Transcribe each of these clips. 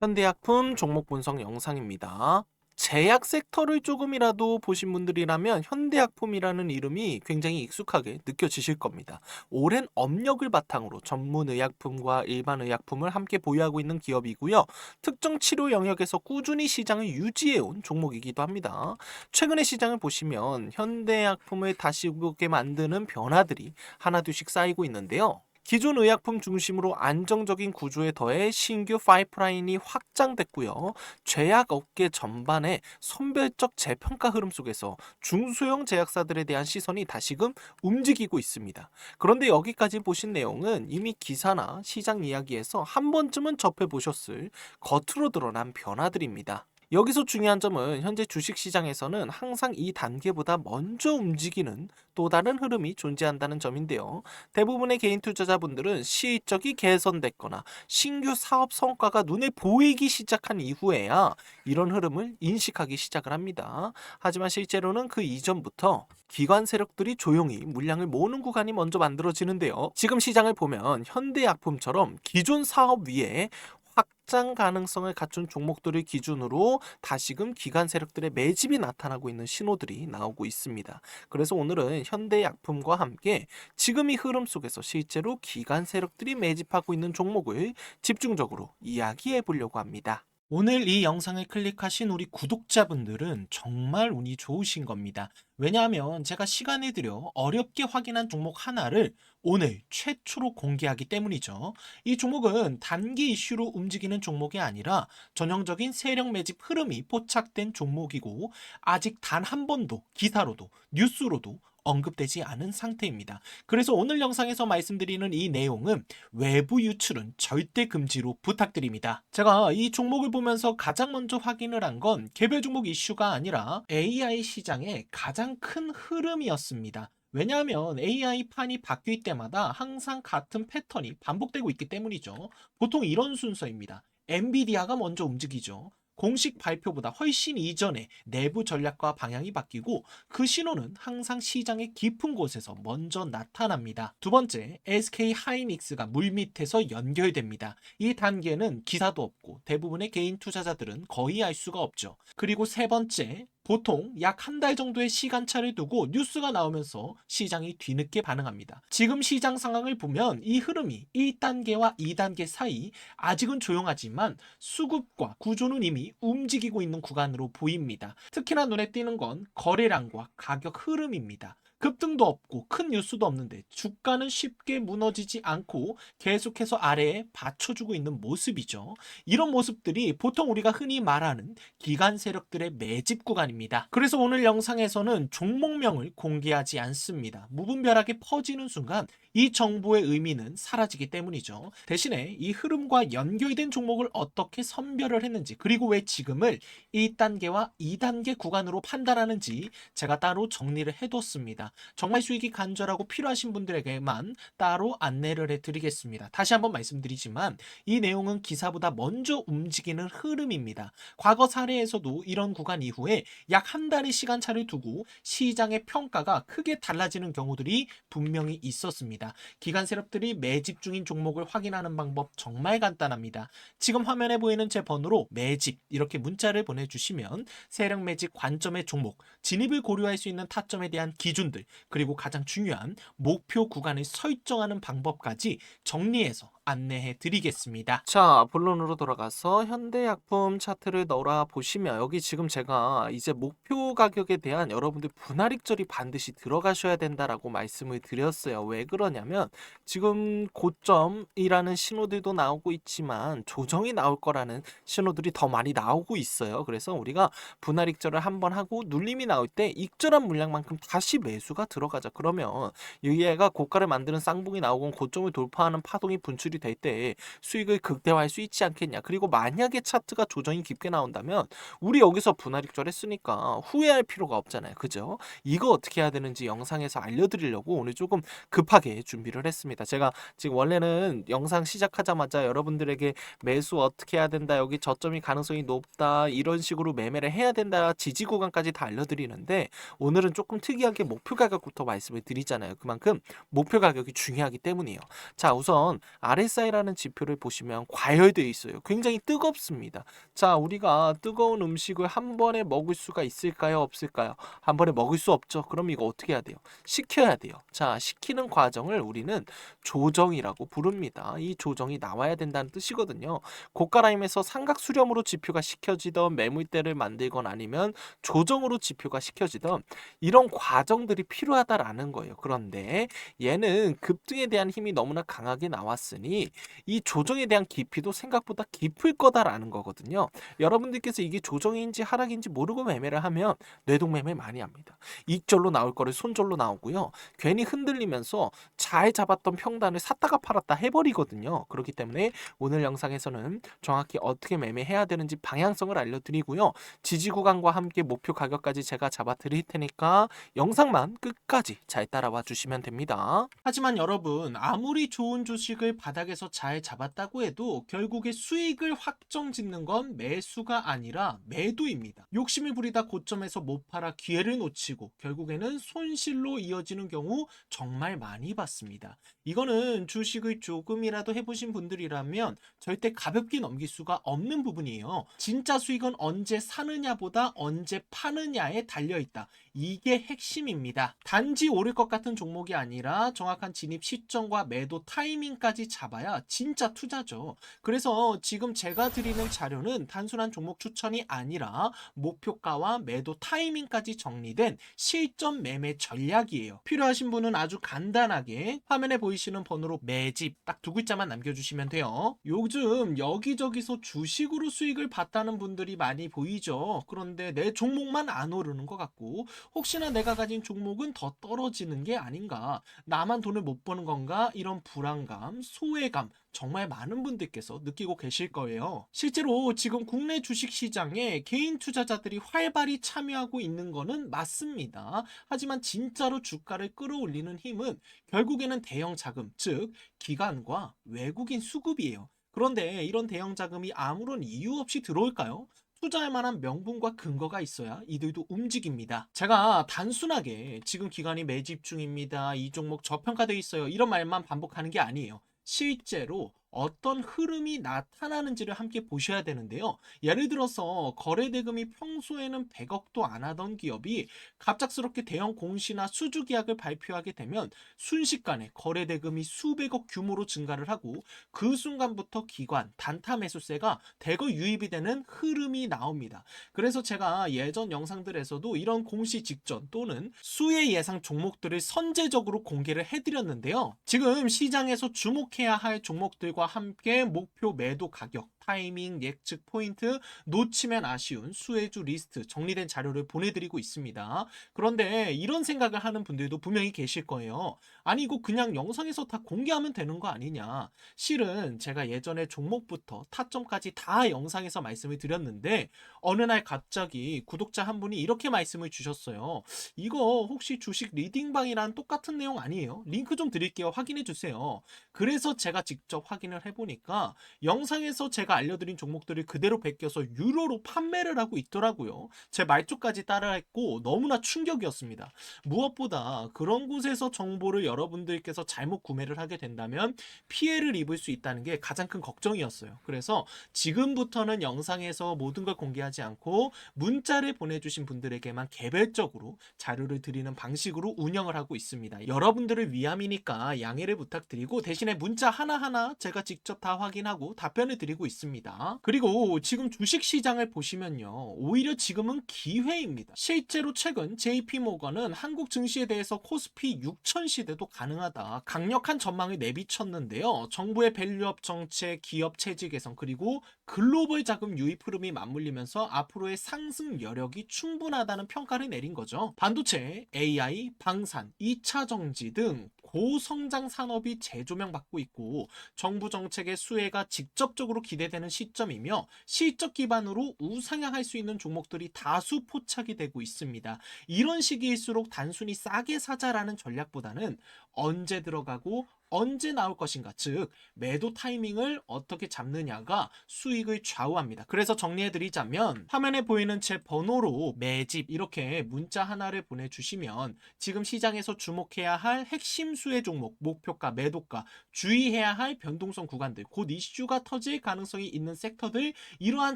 현대약품 종목 분석 영상입니다. 제약 섹터를 조금이라도 보신 분들이라면 현대약품이라는 이름이 굉장히 익숙하게 느껴지실 겁니다. 오랜 업력을 바탕으로 전문 의약품과 일반 의약품을 함께 보유하고 있는 기업이고요. 특정 치료 영역에서 꾸준히 시장을 유지해온 종목이기도 합니다. 최근의 시장을 보시면 현대약품을 다시 보게 만드는 변화들이 하나둘씩 쌓이고 있는데요. 기존 의약품 중심으로 안정적인 구조에 더해 신규 파이프라인이 확장됐고요. 제약 업계 전반의 선별적 재평가 흐름 속에서 중소형 제약사들에 대한 시선이 다시금 움직이고 있습니다. 그런데 여기까지 보신 내용은 이미 기사나 시장 이야기에서 한 번쯤은 접해보셨을 겉으로 드러난 변화들입니다. 여기서 중요한 점은 현재 주식시장에서는 항상 이 단계보다 먼저 움직이는 또 다른 흐름이 존재한다는 점인데요. 대부분의 개인 투자자분들은 실적이 개선됐거나 신규 사업 성과가 눈에 보이기 시작한 이후에야 이런 흐름을 인식하기 시작을 합니다. 하지만 실제로는 그 이전부터 기관 세력들이 조용히 물량을 모으는 구간이 먼저 만들어지는데요. 지금 시장을 보면 현대약품처럼 기존 사업 위에 확장 가능성을 갖춘 종목들을 기준으로 다시금 기관 세력들의 매집이 나타나고 있는 신호들이 나오고 있습니다. 그래서 오늘은 현대약품과 함께 지금 이 흐름 속에서 실제로 기관 세력들이 매집하고 있는 종목을 집중적으로 이야기해 보려고 합니다. 오늘 이 영상을 클릭하신 우리 구독자분들은 정말 운이 좋으신 겁니다. 왜냐하면 제가 시간을 들여 어렵게 확인한 종목 하나를 오늘 최초로 공개하기 때문이죠. 이 종목은 단기 이슈로 움직이는 종목이 아니라 전형적인 세력 매집 흐름이 포착된 종목이고 아직 단 한 번도 기사로도 뉴스로도 언급되지 않은 상태입니다. 그래서 오늘 영상에서 말씀드리는 이 내용은 외부 유출은 절대 금지로 부탁드립니다. 제가 이 종목을 보면서 가장 먼저 확인을 한 건 개별 종목 이슈가 아니라 AI 시장의 가장 큰 흐름이었습니다. 왜냐하면 AI 판이 바뀔 때마다 항상 같은 패턴이 반복되고 있기 때문이죠. 보통 이런 순서입니다. 엔비디아가 먼저 움직이죠. 공식 발표보다 훨씬 이전에 내부 전략과 방향이 바뀌고 그 신호는 항상 시장의 깊은 곳에서 먼저 나타납니다. 두 번째, SK 하이닉스가 물밑에서 연결됩니다. 이 단계는 기사도 없고 대부분의 개인 투자자들은 거의 알 수가 없죠. 그리고 세 번째, 보통 약 한 달 정도의 시간차를 두고 뉴스가 나오면서 시장이 뒤늦게 반응합니다. 지금 시장 상황을 보면 이 흐름이 1단계와 2단계 사이 아직은 조용하지만 수급과 구조는 이미 움직이고 있는 구간으로 보입니다. 특히나 눈에 띄는 건 거래량과 가격 흐름입니다. 급등도 없고 큰 뉴스도 없는데 주가는 쉽게 무너지지 않고 계속해서 아래에 받쳐주고 있는 모습이죠. 이런 모습들이 보통 우리가 흔히 말하는 기관 세력들의 매집 구간입니다. 그래서 오늘 영상에서는 종목명을 공개하지 않습니다. 무분별하게 퍼지는 순간 이 정보의 의미는 사라지기 때문이죠. 대신에 이 흐름과 연결된 종목을 어떻게 선별을 했는지, 그리고 왜 지금을 1단계와 2단계 구간으로 판단하는지 제가 따로 정리를 해뒀습니다. 정말 수익이 간절하고 필요하신 분들에게만 따로 안내를 해드리겠습니다. 다시 한번 말씀드리지만 이 내용은 기사보다 먼저 움직이는 흐름입니다. 과거 사례에서도 이런 구간 이후에 약 한 달의 시간차를 두고 시장의 평가가 크게 달라지는 경우들이 분명히 있었습니다. 기관 세력들이 매집 중인 종목을 확인하는 방법 정말 간단합니다. 지금 화면에 보이는 제 번호로 매집 이렇게 문자를 보내주시면 세력 매집 관점의 종목, 진입을 고려할 수 있는 타점에 대한 기준들, 그리고 가장 중요한 목표 구간을 설정하는 방법까지 정리해서 안내해 드리겠습니다. 자, 본론으로 돌아가서 현대약품 차트를 넣어 보시면 여기 지금 제가 이제 목표 가격에 대한 여러분들 분할익절이 반드시 들어가셔야 된다라고 말씀을 드렸어요. 왜 그러냐면 지금 고점이라는 신호들도 나오고 있지만 조정이 나올 거라는 신호들이 더 많이 나오고 있어요. 그래서 우리가 분할익절을 한번 하고 눌림이 나올 때 익절한 물량만큼 다시 매수가 들어가자. 그러면 얘가 고가를 만드는 쌍봉이 나오고 고점을 돌파하는 파동이 분출이 될 때 수익을 극대화할 수 있지 않겠냐. 그리고 만약에 차트가 조정이 깊게 나온다면 우리 여기서 분할익절 했으니까 후회할 필요가 없잖아요. 그죠? 이거 어떻게 해야 되는지 영상에서 알려드리려고 오늘 조금 급하게 준비를 했습니다. 제가 지금 원래는 영상 시작하자마자 여러분들에게 매수 어떻게 해야 된다, 여기 저점이 가능성이 높다, 이런 식으로 매매를 해야 된다, 지지 구간까지 다 알려드리는데 오늘은 조금 특이하게 목표 가격부터 말씀을 드리잖아요. 그만큼 목표 가격이 중요하기 때문이에요. 자, 우선 RSI라는 지표를 보시면 과열되어 있어요. 굉장히 뜨겁습니다. 자, 우리가 뜨거운 음식을 한 번에 먹을 수가 있을까요? 없을까요? 한 번에 먹을 수 없죠. 그럼 이거 어떻게 해야 돼요? 식혀야 돼요. 자, 식히는 과정을 우리는 조정이라고 부릅니다. 이 조정이 나와야 된다는 뜻이거든요. 고가라임에서 삼각수렴으로 지표가 식혀지던 매물대를 만들건 아니면 조정으로 지표가 식혀지던 이런 과정들이 필요하다라는 거예요. 그런데 얘는 급등에 대한 힘이 너무나 강하게 나왔으니 이 조정에 대한 깊이도 생각보다 깊을 거다라는 거거든요. 여러분들께서 이게 조정인지 하락인지 모르고 매매를 하면 뇌동매매 많이 합니다. 익절로 나올 거를 손절로 나오고요. 괜히 흔들리면서 잘 잡았던 평단을 샀다가 팔았다 해버리거든요. 그렇기 때문에 오늘 영상에서는 정확히 어떻게 매매해야 되는지 방향성을 알려드리고요. 지지 구간과 함께 목표 가격까지 제가 잡아 드릴 테니까 영상만 끝까지 잘 따라와 주시면 됩니다. 하지만 여러분, 아무리 좋은 주식을 바닥에서 잘 잡았다고 해도 결국에 수익을 확정짓는 건 매수가 아니라 매도입니다. 욕심을 부리다 고점에서 못 팔아 기회를 놓치고 결국에는 손실로 이어지는 경우 정말 많이 봤습니다. 이거는 주식을 조금이라도 해보신 분들이라면 절대 가볍게 넘길 수가 없는 부분이에요. 진짜 수익은 언제 사느냐보다 언제 파느냐에 달려있다. 이게 핵심입니다. 단지 오를 것 같은 종목이 아니라 정확한 진입 시점과 매도 타이밍까지 잡아야 진짜 투자죠. 그래서 지금 제가 드리는 자료는 단순한 종목 추천이 아니라 목표가와 매도 타이밍까지 정리된 실전 매매 전략이에요. 필요하신 분은 아주 간단하게 화면에 보이시는 번호로 매집 딱 두 글자만 남겨주시면 돼요. 요즘 여기저기서 주식으로 수익을 봤다는 분들이 많이 보이죠. 그런데 내 종목만 안 오르는 것 같고 혹시나 내가 가진 종목은 더 떨어지는 게 아닌가, 나만 돈을 못 버는 건가, 이런 불안감, 소외감 정말 많은 분들께서 느끼고 계실 거예요. 실제로 지금 국내 주식시장에 개인 투자자들이 활발히 참여하고 있는 거는 맞습니다. 하지만 진짜로 주가를 끌어올리는 힘은 결국에는 대형 자금, 즉 기관과 외국인 수급이에요. 그런데 이런 대형 자금이 아무런 이유 없이 들어올까요? 투자할 만한 명분과 근거가 있어야 이들도 움직입니다. 제가 단순하게 지금 기관이 매집 중입니다, 이 종목 저평가되어 있어요, 이런 말만 반복하는 게 아니에요. 실제로 어떤 흐름이 나타나는지를 함께 보셔야 되는데요. 예를 들어서 거래대금이 평소에는 100억도 안 하던 기업이 갑작스럽게 대형 공시나 수주 계약을 발표하게 되면 순식간에 거래대금이 수백억 규모로 증가를 하고 그 순간부터 기관, 단타 매수세가 대거 유입이 되는 흐름이 나옵니다. 그래서 제가 예전 영상들에서도 이런 공시 직전 또는 수혜 예상 종목들을 선제적으로 공개를 해드렸는데요. 지금 시장에서 주목해야 할 종목들과 함께 목표 매도 가격, 타이밍, 예측 포인트, 놓치면 아쉬운 수혜주 리스트 정리된 자료를 보내드리고 있습니다. 그런데 이런 생각을 하는 분들도 분명히 계실 거예요. 아니 이거 그냥 영상에서 다 공개하면 되는 거 아니냐. 실은 제가 예전에 종목부터 타점까지 다 영상에서 말씀을 드렸는데 어느 날 갑자기 구독자 한 분이 이렇게 말씀을 주셨어요. 이거 혹시 주식 리딩방이랑 똑같은 내용 아니에요? 링크 좀 드릴게요. 확인해 주세요. 그래서 제가 직접 확인을 해보니까 영상에서 제가 알려드린 종목들을 그대로 베껴서 유로로 판매를 하고 있더라고요. 제 말투까지 따라했고 너무나 충격이었습니다. 무엇보다 그런 곳에서 정보를 여러분들께서 잘못 구매를 하게 된다면 피해를 입을 수 있다는 게 가장 큰 걱정이었어요. 그래서 지금부터는 영상에서 모든 걸 공개하지 않고 문자를 보내주신 분들에게만 개별적으로 자료를 드리는 방식으로 운영을 하고 있습니다. 여러분들을 위함이니까 양해를 부탁드리고 대신에 문자 하나하나 제가 직접 다 확인하고 답변을 드리고 있습니다. 그리고 지금 주식시장을 보시면요, 오히려 지금은 기회입니다. 실제로 최근 JP모건은 한국 증시에 대해서 코스피 6000 시대도 가능하다 강력한 전망을 내비쳤는데요. 정부의 밸류업 정책, 기업 체질 개선, 그리고 글로벌 자금 유입 흐름이 맞물리면서 앞으로의 상승 여력이 충분하다는 평가를 내린 거죠. 반도체, AI, 방산, 2차 정지 등 고성장 산업이 재조명받고 있고 정부 정책의 수혜가 직접적으로 기대되는 시점이며 실적 기반으로 우상향할 수 있는 종목들이 다수 포착이 되고 있습니다. 이런 시기일수록 단순히 싸게 사자라는 전략보다는 언제 들어가고 언제 나올 것인가, 즉 매도 타이밍을 어떻게 잡느냐가 수익을 좌우합니다. 그래서 정리해드리자면 화면에 보이는 제 번호로 매집 이렇게 문자 하나를 보내주시면 지금 시장에서 주목해야 할 핵심 수혜 종목, 목표가, 매도가, 주의해야 할 변동성 구간들, 곧 이슈가 터질 가능성이 있는 섹터들, 이러한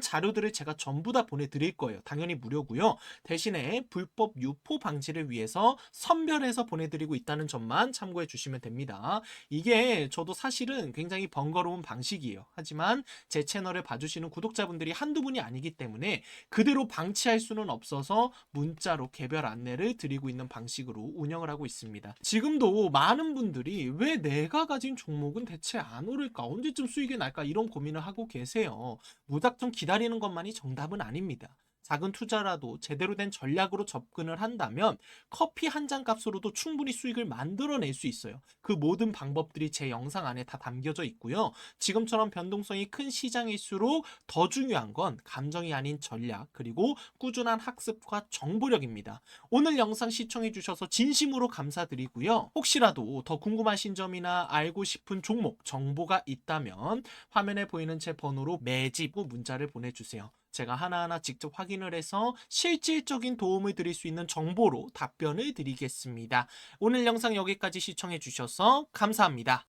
자료들을 제가 전부 다 보내드릴 거예요. 당연히 무료고요. 대신에 불법 유포 방지를 위해서 선별해서 보내드리고 있다는 점만 참고해 주시면 됩니다. 이게 저도 사실은 굉장히 번거로운 방식이에요. 하지만 제 채널을 봐주시는 구독자분들이 한두 분이 아니기 때문에 그대로 방치할 수는 없어서 문자로 개별 안내를 드리고 있는 방식으로 운영을 하고 있습니다. 지금도 많은 분들이 왜 내가 가진 종목은 대체 안 오를까? 언제쯤 수익이 날까? 이런 고민을 하고 계세요. 무작정 기다리는 것만이 정답은 아닙니다. 작은 투자라도 제대로 된 전략으로 접근을 한다면 커피 한 잔 값으로도 충분히 수익을 만들어낼 수 있어요. 그 모든 방법들이 제 영상 안에 다 담겨져 있고요. 지금처럼 변동성이 큰 시장일수록 더 중요한 건 감정이 아닌 전략, 그리고 꾸준한 학습과 정보력입니다. 오늘 영상 시청해 주셔서 진심으로 감사드리고요. 혹시라도 더 궁금하신 점이나 알고 싶은 종목, 정보가 있다면 화면에 보이는 제 번호로 매집 후 문자를 보내주세요. 제가 하나하나 직접 확인을 해서 실질적인 도움을 드릴 수 있는 정보로 답변을 드리겠습니다. 오늘 영상 여기까지 시청해 주셔서 감사합니다.